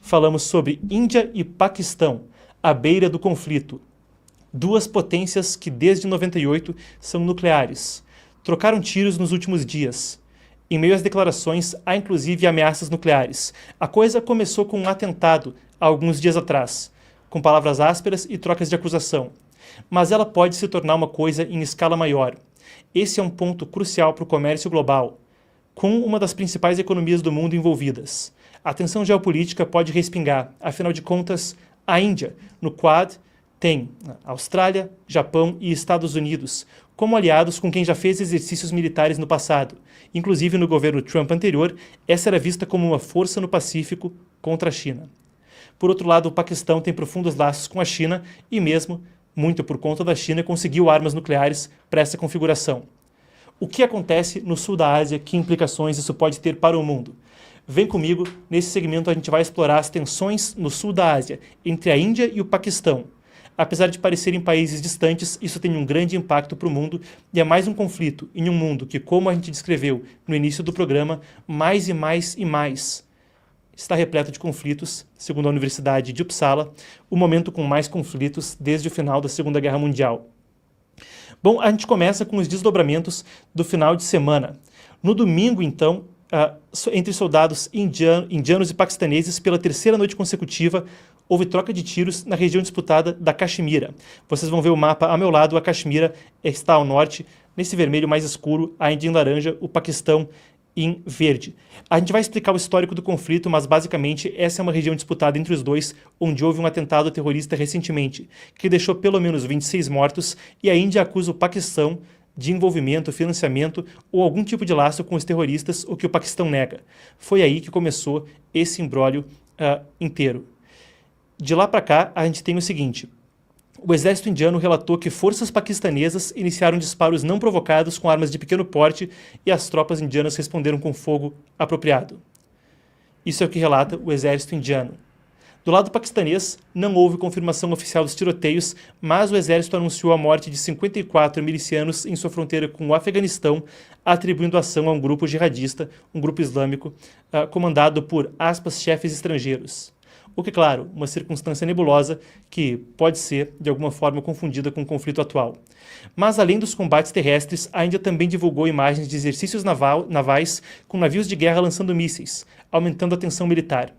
falamos sobre Índia e Paquistão, à beira do conflito. Duas potências que desde 98 são nucleares. Trocaram tiros nos últimos dias. Em meio às declarações, há inclusive ameaças nucleares. A coisa começou com um atentado, há alguns dias atrás, com palavras ásperas e trocas de acusação. Mas ela pode se tornar uma coisa em escala maior. Esse é um ponto crucial para o comércio global, com uma das principais economias do mundo envolvidas. A tensão geopolítica pode respingar. Afinal de contas, a Índia, no Quad, tem Austrália, Japão e Estados Unidos como aliados com quem já fez exercícios militares no passado. Inclusive, no governo Trump anterior, essa era vista como uma força no Pacífico contra a China. Por outro lado, o Paquistão tem profundos laços com a China e mesmo, muito por conta da China, conseguiu armas nucleares para essa configuração. O que acontece no sul da Ásia? Que implicações isso pode ter para o mundo? Vem comigo, nesse segmento a gente vai explorar as tensões no sul da Ásia, entre a Índia e o Paquistão. Apesar de parecerem países distantes, isso tem um grande impacto para o mundo e é mais um conflito em um mundo que, como a gente descreveu no início do programa, mais e mais e mais está repleto de conflitos, segundo a Universidade de Uppsala, o momento com mais conflitos desde o final da Segunda Guerra Mundial. Bom, a gente começa com os desdobramentos do final de semana. No domingo, então, entre soldados indianos e paquistaneses, pela terceira noite consecutiva, houve troca de tiros na região disputada da Caxemira. Vocês vão ver o mapa ao meu lado, a Caxemira está ao norte, nesse vermelho mais escuro, a Índia em laranja, o Paquistão em verde. A gente vai explicar o histórico do conflito, mas basicamente essa é uma região disputada entre os dois, onde houve um atentado terrorista recentemente, que deixou pelo menos 26 mortos, e a Índia acusa o Paquistão de envolvimento, financiamento ou algum tipo de laço com os terroristas, o que o Paquistão nega. Foi aí que começou esse imbróglio inteiro. De lá para cá, a gente tem o seguinte: o exército indiano relatou que forças paquistanesas iniciaram disparos não provocados com armas de pequeno porte e as tropas indianas responderam com fogo apropriado. Isso é o que relata o exército indiano. Do lado paquistanês, não houve confirmação oficial dos tiroteios, mas o exército anunciou a morte de 54 milicianos em sua fronteira com o Afeganistão, atribuindo a ação a um grupo jihadista, um grupo islâmico, comandado por, aspas, chefes estrangeiros. O que, claro, uma circunstância nebulosa que pode ser, de alguma forma, confundida com o conflito atual. Mas, além dos combates terrestres, a Índia também divulgou imagens de exercícios navais com navios de guerra lançando mísseis, aumentando a tensão militar.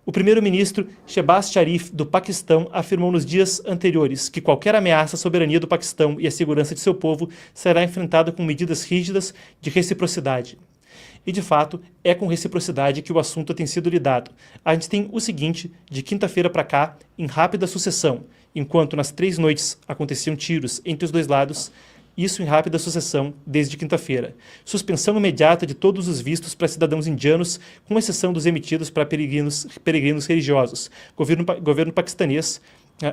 O primeiro-ministro Shehbaz Sharif, do Paquistão, afirmou nos dias anteriores que qualquer ameaça à soberania do Paquistão e à segurança de seu povo será enfrentada com medidas rígidas de reciprocidade. E, de fato, é com reciprocidade que o assunto tem sido lidado. A gente tem o seguinte, de quinta-feira para cá, em rápida sucessão, enquanto nas 3 noites aconteciam tiros entre os dois lados, isso em rápida sucessão desde quinta-feira. Suspensão imediata de todos os vistos para cidadãos indianos, com exceção dos emitidos para peregrinos religiosos. Governo paquistanês,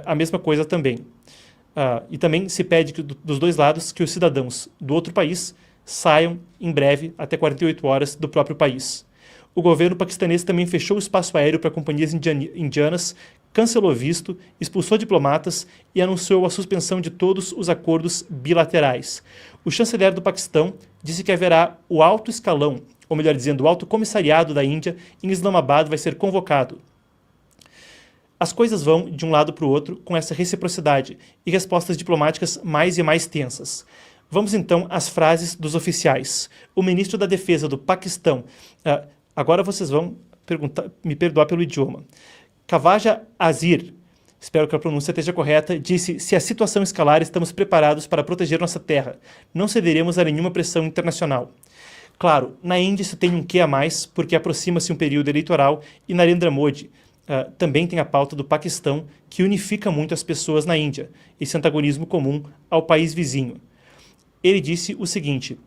a mesma coisa também. E também se pede dos dois lados que os cidadãos do outro país saiam em breve, até 48 horas, do próprio país. O governo paquistanês também fechou o espaço aéreo para companhias indianas, cancelou visto, expulsou diplomatas e anunciou a suspensão de todos os acordos bilaterais. O chanceler do Paquistão disse que haverá o alto escalão, ou melhor dizendo, o alto comissariado da Índia em Islamabad vai ser convocado. As coisas vão de um lado para o outro com essa reciprocidade e respostas diplomáticas mais e mais tensas. Vamos então às frases dos oficiais. O ministro da Defesa do Paquistão, agora vocês vão me perdoar pelo idioma, Khawaja Azir, espero que a pronúncia esteja correta, disse: se a situação escalar, estamos preparados para proteger nossa terra. Não cederemos a nenhuma pressão internacional. Claro, na Índia isso tem um quê a mais, porque aproxima-se um período eleitoral e Narendra Modi também tem a pauta do Paquistão, que unifica muito as pessoas na Índia, esse antagonismo comum ao país vizinho. Ele disse o seguinte,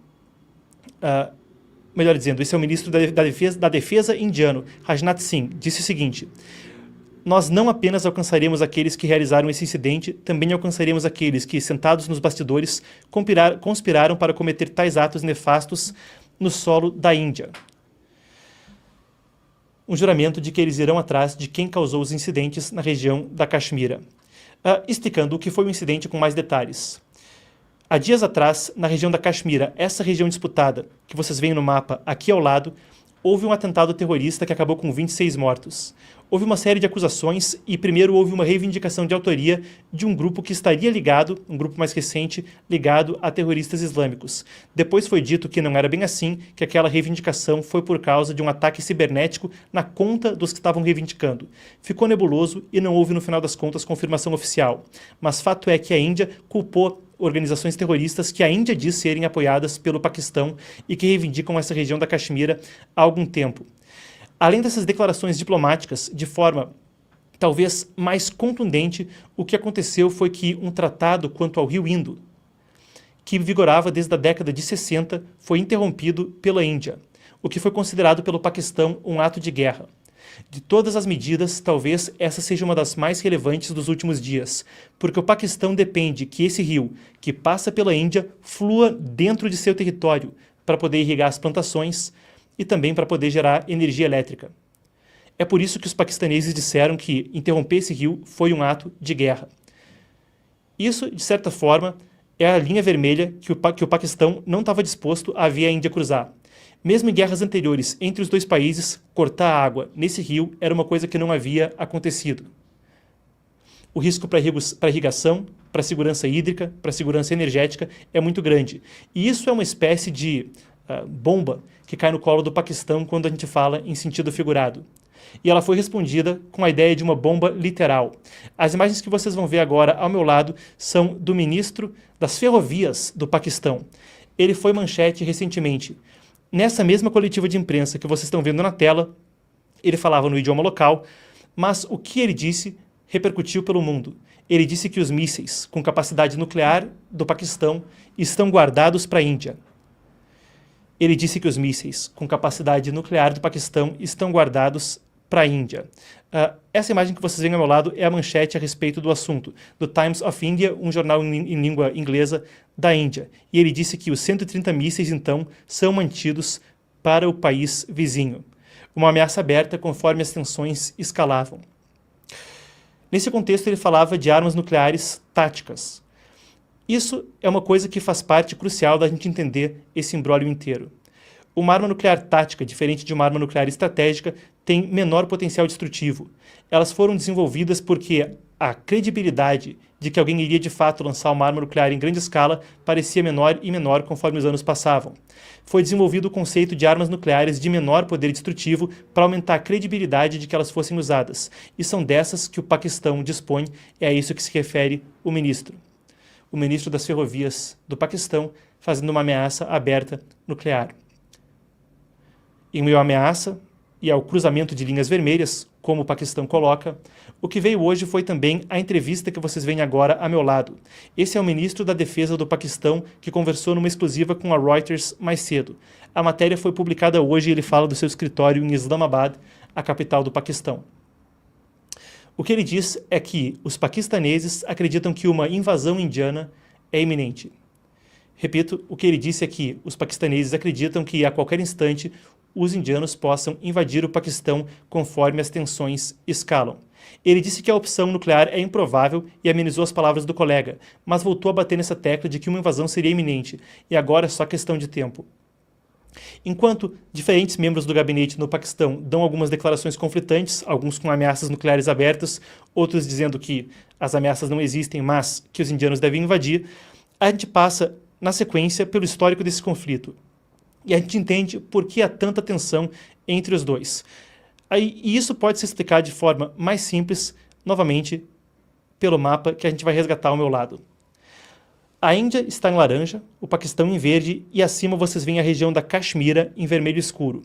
melhor dizendo, esse é o ministro da defesa indiano, Rajnath Singh, disse o seguinte: nós não apenas alcançaremos aqueles que realizaram esse incidente, também alcançaremos aqueles que, sentados nos bastidores, conspiraram para cometer tais atos nefastos no solo da Índia. Um juramento de que eles irão atrás de quem causou os incidentes na região da Caxemira. Explicando o que foi o incidente com mais detalhes. Há dias atrás, na região da Caxemira, essa região disputada, que vocês veem no mapa aqui ao lado, houve um atentado terrorista que acabou com 26 mortos. Houve uma série de acusações e primeiro houve uma reivindicação de autoria de um grupo que estaria ligado, um grupo mais recente, ligado a terroristas islâmicos. Depois foi dito que não era bem assim, que aquela reivindicação foi por causa de um ataque cibernético na conta dos que estavam reivindicando. Ficou nebuloso e não houve, no final das contas, confirmação oficial. Mas fato é que a Índia culpou organizações terroristas que a Índia diz serem apoiadas pelo Paquistão e que reivindicam essa região da Caxemira há algum tempo. Além dessas declarações diplomáticas, de forma talvez mais contundente, o que aconteceu foi que um tratado quanto ao rio Indo, que vigorava desde a década de 60, foi interrompido pela Índia, o que foi considerado pelo Paquistão um ato de guerra. De todas as medidas, talvez essa seja uma das mais relevantes dos últimos dias, porque o Paquistão depende que esse rio, que passa pela Índia, flua dentro de seu território para poder irrigar as plantações e também para poder gerar energia elétrica. É por isso que os paquistaneses disseram que interromper esse rio foi um ato de guerra. Isso, de certa forma, é a linha vermelha que o Paquistão não estava disposto a ver a Índia cruzar. Mesmo em guerras anteriores entre os dois países, cortar a água nesse rio era uma coisa que não havia acontecido. O risco para irrigação, para segurança hídrica, para segurança energética é muito grande. E isso é uma espécie de bomba que cai no colo do Paquistão quando a gente fala em sentido figurado. E ela foi respondida com a ideia de uma bomba literal. As imagens que vocês vão ver agora ao meu lado são do ministro das ferrovias do Paquistão. Ele foi manchete recentemente. Nessa mesma coletiva de imprensa que vocês estão vendo na tela, ele falava no idioma local, mas o que ele disse repercutiu pelo mundo. Ele disse que os mísseis com capacidade nuclear do Paquistão estão guardados para a Índia. Ele disse que os mísseis com capacidade nuclear do Paquistão estão guardados para a Índia. Essa imagem que vocês veem ao meu lado é a manchete a respeito do assunto, do Times of India, um jornal em língua inglesa da Índia. E ele disse que os 130 mísseis, então, são mantidos para o país vizinho. Uma ameaça aberta conforme as tensões escalavam. Nesse contexto, ele falava de armas nucleares táticas. Isso é uma coisa que faz parte crucial da gente entender esse imbróglio inteiro. Uma arma nuclear tática, diferente de uma arma nuclear estratégica, tem menor potencial destrutivo. Elas foram desenvolvidas porque a credibilidade de que alguém iria de fato lançar uma arma nuclear em grande escala parecia menor e menor conforme os anos passavam. Foi desenvolvido o conceito de armas nucleares de menor poder destrutivo para aumentar a credibilidade de que elas fossem usadas. E são dessas que o Paquistão dispõe, é a isso que se refere o ministro. O ministro das ferrovias do Paquistão fazendo uma ameaça aberta nuclear. Em meio à ameaça e ao cruzamento de linhas vermelhas, como o Paquistão coloca, o que veio hoje foi também a entrevista que vocês veem agora a meu lado. Esse é o ministro da Defesa do Paquistão que conversou numa exclusiva com a Reuters mais cedo. A matéria foi publicada hoje e ele fala do seu escritório em Islamabad, a capital do Paquistão. O que ele diz é que os paquistaneses acreditam que uma invasão indiana é iminente. Repito, o que ele disse é que os paquistaneses acreditam que a qualquer instante os indianos possam invadir o Paquistão conforme as tensões escalam. Ele disse que a opção nuclear é improvável e amenizou as palavras do colega, mas voltou a bater nessa tecla de que uma invasão seria iminente, e agora é só questão de tempo. Enquanto diferentes membros do gabinete no Paquistão dão algumas declarações conflitantes, alguns com ameaças nucleares abertas, outros dizendo que as ameaças não existem, mas que os indianos devem invadir, a gente passa, na sequência, pelo histórico desse conflito. E a gente entende por que há tanta tensão entre os dois. E isso pode se explicar de forma mais simples, novamente, pelo mapa que a gente vai resgatar ao meu lado. A Índia está em laranja, o Paquistão em verde e acima vocês veem a região da Caxemira em vermelho escuro.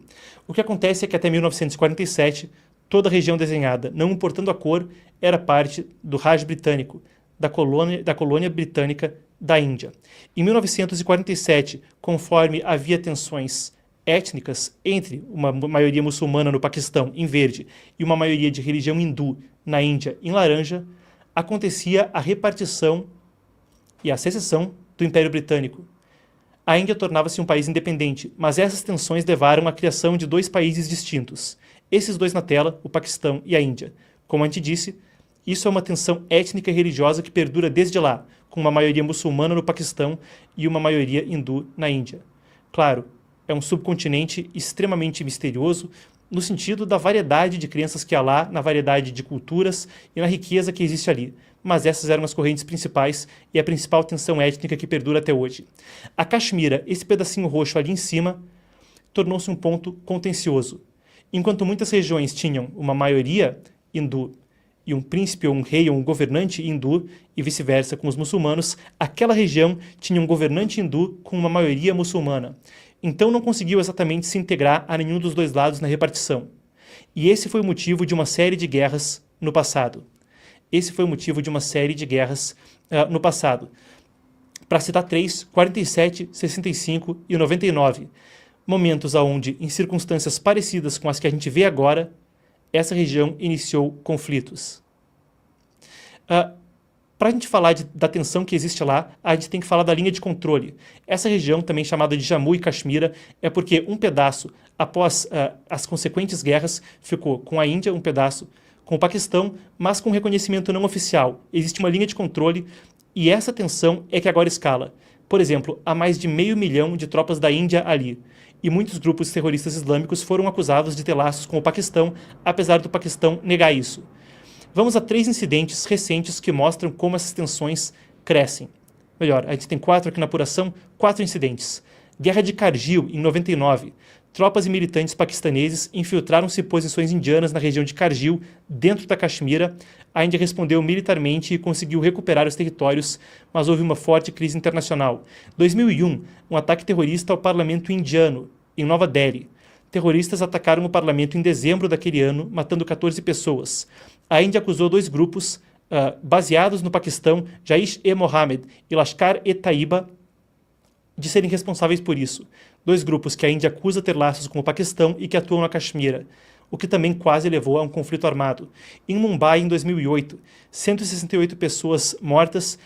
O que acontece é que até 1947, toda a região desenhada, não importando a cor, era parte do Raj britânico, da colônia britânica da Índia. Em 1947, conforme havia tensões étnicas entre uma maioria muçulmana no Paquistão, em verde, e uma maioria de religião hindu na Índia, em laranja, acontecia a repartição e a secessão do Império Britânico. A Índia tornava-se um país independente, mas essas tensões levaram à criação de dois países distintos. Esses dois na tela, o Paquistão e a Índia. Como a gente disse, isso é uma tensão étnica e religiosa que perdura desde lá, com uma maioria muçulmana no Paquistão e uma maioria hindu na Índia. Claro, é um subcontinente extremamente misterioso, no sentido da variedade de crenças que há lá, na variedade de culturas e na riqueza que existe ali. Mas essas eram as correntes principais e a principal tensão étnica que perdura até hoje. A Caxemira, esse pedacinho roxo ali em cima, tornou-se um ponto contencioso. Enquanto muitas regiões tinham uma maioria hindu e um príncipe ou um rei ou um governante hindu e vice-versa com os muçulmanos, aquela região tinha um governante hindu com uma maioria muçulmana. Então não conseguiu exatamente se integrar a nenhum dos dois lados na repartição. E esse foi o motivo de uma série de guerras no passado. Esse foi o motivo de uma série de guerras no passado. Para citar três, 47, 65 e 99. Momentos onde, em circunstâncias parecidas com as que a gente vê agora, essa região iniciou conflitos. Para a gente falar da tensão que existe lá, a gente tem que falar da linha de controle. Essa região, também chamada de Jammu e Caxemira, é porque um pedaço, após as consequentes guerras, ficou com a Índia, um pedaço com o Paquistão, mas com reconhecimento não oficial. Existe uma linha de controle e essa tensão é que agora escala. Por exemplo, há mais de 500 mil de tropas da Índia ali. E muitos grupos terroristas islâmicos foram acusados de ter laços com o Paquistão, apesar do Paquistão negar isso. Vamos a 3 incidentes recentes que mostram como essas tensões crescem. Melhor, a gente tem 4 aqui na apuração, 4 incidentes. Guerra de Kargil, em 99. Tropas e militantes paquistaneses infiltraram-se em posições indianas na região de Kargil, dentro da Caxemira. A Índia respondeu militarmente e conseguiu recuperar os territórios, mas houve uma forte crise internacional. 2001, um ataque terrorista ao parlamento indiano, em Nova Delhi. Terroristas atacaram o parlamento em dezembro daquele ano, matando 14 pessoas. A Índia acusou 2 grupos, baseados no Paquistão, Jaish-e-Mohammed e Lashkar-e-Taiba, de serem responsáveis por isso. 2 grupos que a Índia acusa ter laços com o Paquistão e que atuam na Caxemira, o que também quase levou a um conflito armado. Em Mumbai, em 2008, 168 pessoas mortas,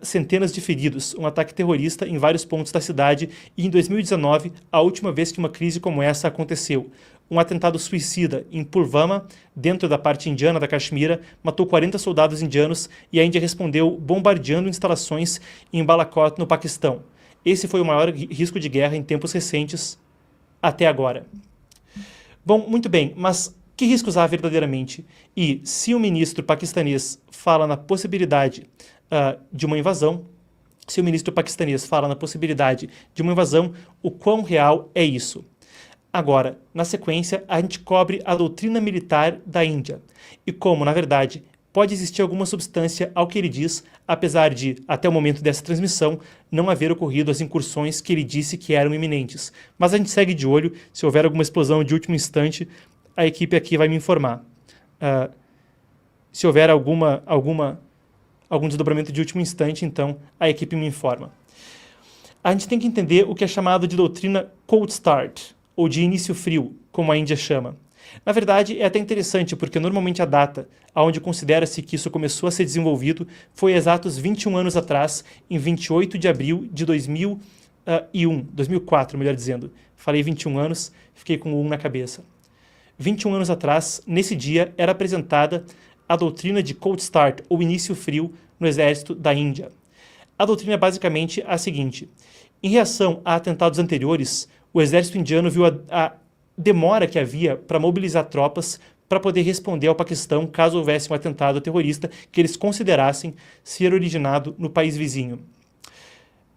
centenas de feridos, um ataque terrorista em vários pontos da cidade, e em 2019, a última vez que uma crise como essa aconteceu. Um atentado suicida em Pulvama, dentro da parte indiana da Caxemira, matou 40 soldados indianos e a Índia respondeu bombardeando instalações em Balakot, no Paquistão. Esse foi o maior risco de guerra em tempos recentes até agora. Bom, muito bem, mas que riscos há verdadeiramente? E se o ministro paquistanês fala na possibilidade de uma invasão, o quão real é isso? Agora, na sequência, a gente cobre a doutrina militar da Índia e como, na verdade, pode existir alguma substância ao que ele diz, apesar de, até o momento dessa transmissão, não haver ocorrido as incursões que ele disse que eram iminentes. Mas a gente segue de olho, se houver alguma explosão de último instante, a equipe aqui vai me informar. Se houver algum desdobramento de último instante, então a equipe me informa. A gente tem que entender o que é chamado de doutrina Cold Start, ou de início frio, como a Índia chama. Na verdade, é até interessante, porque normalmente a data onde considera-se que isso começou a ser desenvolvido foi exatos 21 anos atrás, em 28 de abril de 2004, melhor dizendo. Falei 21 anos, fiquei com o 1 na cabeça. 21 anos atrás, nesse dia, era apresentada a doutrina de Cold Start, ou início frio, no exército da Índia. A doutrina é basicamente a seguinte: em reação a atentados anteriores, o exército indiano viu a demora que havia para mobilizar tropas para poder responder ao Paquistão caso houvesse um atentado terrorista que eles considerassem ser originado no país vizinho.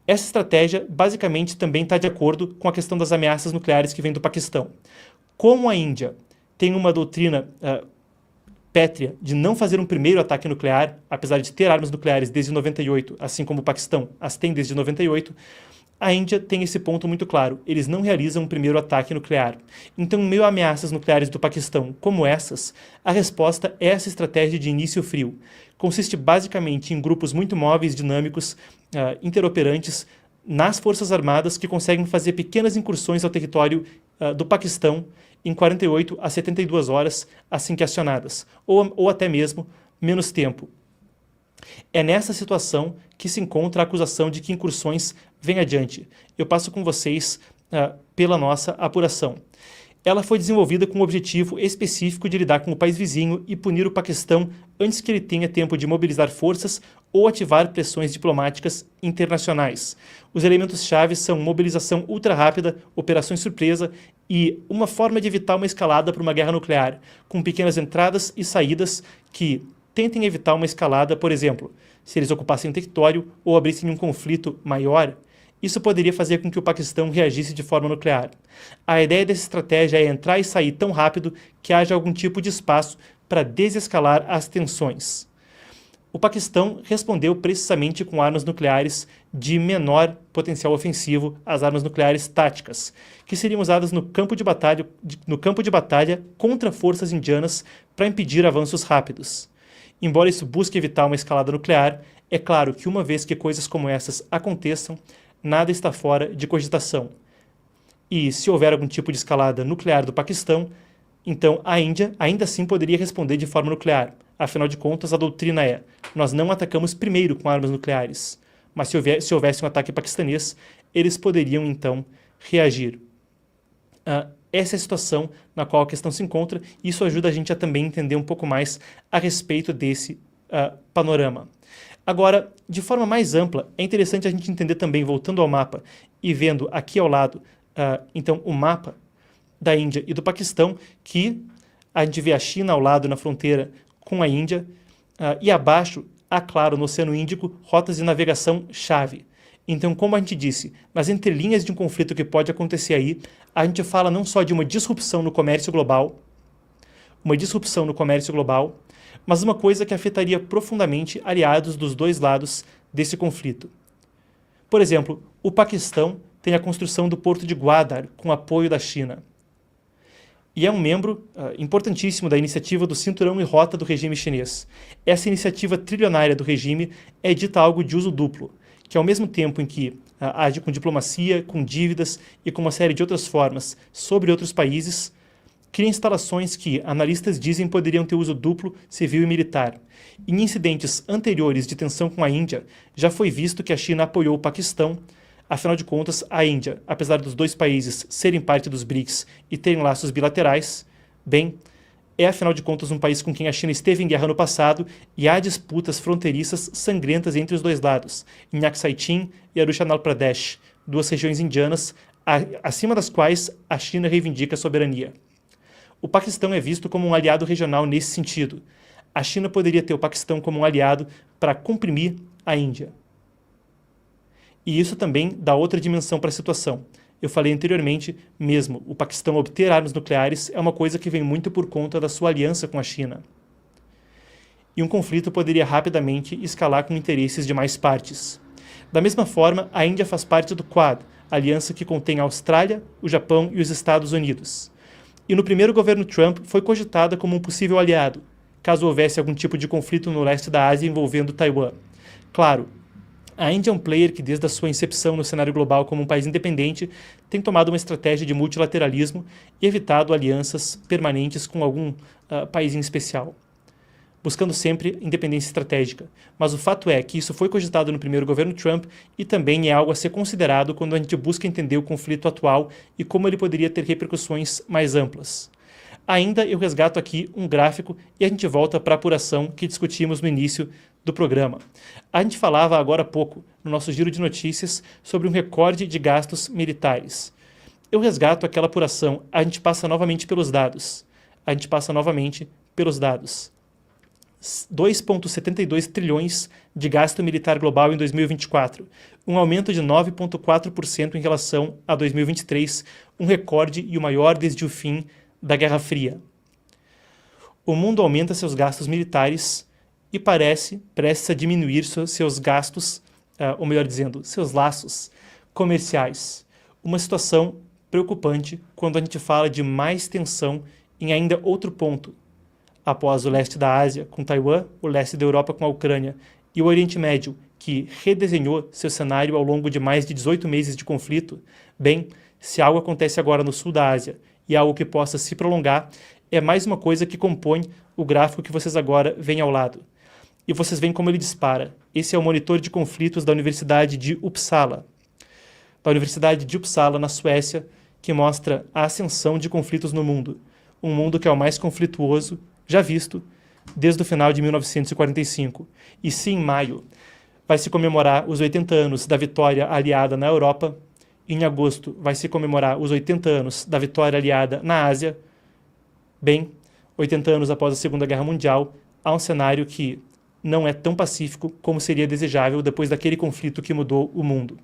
Essa estratégia basicamente também está de acordo com a questão das ameaças nucleares que vem do Paquistão. Como a Índia tem uma doutrina pétrea de não fazer um primeiro ataque nuclear, apesar de ter armas nucleares desde 98, assim como o Paquistão as tem desde 98, a Índia tem esse ponto muito claro. Eles não realizam um primeiro ataque nuclear. Então, em meio a ameaças nucleares do Paquistão como essas, a resposta é essa estratégia de início frio. Consiste basicamente em grupos muito móveis, dinâmicos, interoperantes, nas Forças Armadas que conseguem fazer pequenas incursões ao território do Paquistão em 48 a 72 horas assim que acionadas, ou até mesmo menos tempo. É nessa situação que se encontra a acusação de que incursões vêm adiante. Eu passo com vocês pela nossa apuração. Ela foi desenvolvida com o objetivo específico de lidar com o país vizinho e punir o Paquistão antes que ele tenha tempo de mobilizar forças ou ativar pressões diplomáticas internacionais. Os elementos-chave são mobilização ultra-rápida, operações surpresa e uma forma de evitar uma escalada para uma guerra nuclear, com pequenas entradas e saídas que tentem evitar uma escalada, por exemplo, se eles ocupassem um território ou abrissem um conflito maior. Isso poderia fazer com que o Paquistão reagisse de forma nuclear. A ideia dessa estratégia é entrar e sair tão rápido que haja algum tipo de espaço para desescalar as tensões. O Paquistão respondeu precisamente com armas nucleares de menor potencial ofensivo, as armas nucleares táticas, que seriam usadas no campo de batalha contra forças indianas para impedir avanços rápidos. Embora isso busque evitar uma escalada nuclear, é claro que uma vez que coisas como essas aconteçam, nada está fora de cogitação. E se houver algum tipo de escalada nuclear do Paquistão, então a Índia ainda assim poderia responder de forma nuclear. Afinal de contas, a doutrina é: nós não atacamos primeiro com armas nucleares. Mas se houvesse um ataque paquistanês, eles poderiam então reagir. Essa é a situação na qual a questão se encontra, e isso ajuda a gente a também entender um pouco mais a respeito desse panorama. Agora, de forma mais ampla, é interessante a gente entender também, voltando ao mapa e vendo aqui ao lado, então, o mapa da Índia e do Paquistão, que a gente vê a China ao lado na fronteira com a Índia, e abaixo, claro, no Oceano Índico, rotas de navegação-chave. Então, como a gente disse, nas entrelinhas de um conflito que pode acontecer aí, a gente fala não só de uma disrupção no comércio global, mas uma coisa que afetaria profundamente aliados dos dois lados desse conflito. Por exemplo, o Paquistão tem a construção do porto de Gwadar com apoio da China. E é um membro importantíssimo da iniciativa do Cinturão e Rota do regime chinês. Essa iniciativa trilionária do regime é dita algo de uso duplo, que ao mesmo tempo em que age com diplomacia, com dívidas e com uma série de outras formas sobre outros países, cria instalações que analistas dizem poderiam ter uso duplo, civil e militar. Em incidentes anteriores de tensão com a Índia, já foi visto que a China apoiou o Paquistão. Afinal de contas, a Índia, apesar dos dois países serem parte dos BRICS e terem laços bilaterais, é afinal de contas um país com quem a China esteve em guerra no passado e há disputas fronteiriças sangrentas entre os dois lados, em Aksai Chin e Arunachal Pradesh, duas regiões indianas, acima das quais a China reivindica a soberania. O Paquistão é visto como um aliado regional nesse sentido. A China poderia ter o Paquistão como um aliado para comprimir a Índia. E isso também dá outra dimensão para a situação. Eu falei anteriormente, mesmo o Paquistão obter armas nucleares é uma coisa que vem muito por conta da sua aliança com a China. E um conflito poderia rapidamente escalar com interesses de mais partes. Da mesma forma, a Índia faz parte do Quad, aliança que contém a Austrália, o Japão e os Estados Unidos. E no primeiro governo Trump foi cogitada como um possível aliado, caso houvesse algum tipo de conflito no leste da Ásia envolvendo Taiwan. Claro, a Índia é um player que desde a sua incepção no cenário global como um país independente tem tomado uma estratégia de multilateralismo e evitado alianças permanentes com algum país em especial, buscando sempre independência estratégica. Mas o fato é que isso foi cogitado no primeiro governo Trump e também é algo a ser considerado quando a gente busca entender o conflito atual e como ele poderia ter repercussões mais amplas. Ainda eu resgato aqui um gráfico e a gente volta para a apuração que discutimos no início do programa. A gente falava agora há pouco, no nosso giro de notícias, sobre um recorde de gastos militares. Eu resgato aquela apuração, a gente passa novamente pelos dados. 2,72 trilhões de gasto militar global em 2024, um aumento de 9,4% em relação a 2023, um recorde e o maior desde o fim da Guerra Fria. O mundo aumenta seus gastos militares e parece prestes a diminuir seus gastos, ou melhor dizendo, seus laços comerciais. Uma situação preocupante quando a gente fala de mais tensão em ainda outro ponto, após o leste da Ásia com Taiwan, o leste da Europa com a Ucrânia e o Oriente Médio, que redesenhou seu cenário ao longo de mais de 18 meses de conflito. Se algo acontece agora no sul da Ásia e algo que possa se prolongar, é mais uma coisa que compõe o gráfico que vocês agora veem ao lado. E vocês veem como ele dispara. Esse é o monitor de conflitos da Universidade de Uppsala. Da Universidade de Uppsala, na Suécia, que mostra a ascensão de conflitos no mundo, um mundo que é o mais conflituoso já visto desde o final de 1945. E se em maio vai se comemorar os 80 anos da vitória aliada na Europa, em agosto vai se comemorar os 80 anos da vitória aliada na Ásia, bem, 80 anos após a Segunda Guerra Mundial, há um cenário que não é tão pacífico como seria desejável depois daquele conflito que mudou o mundo.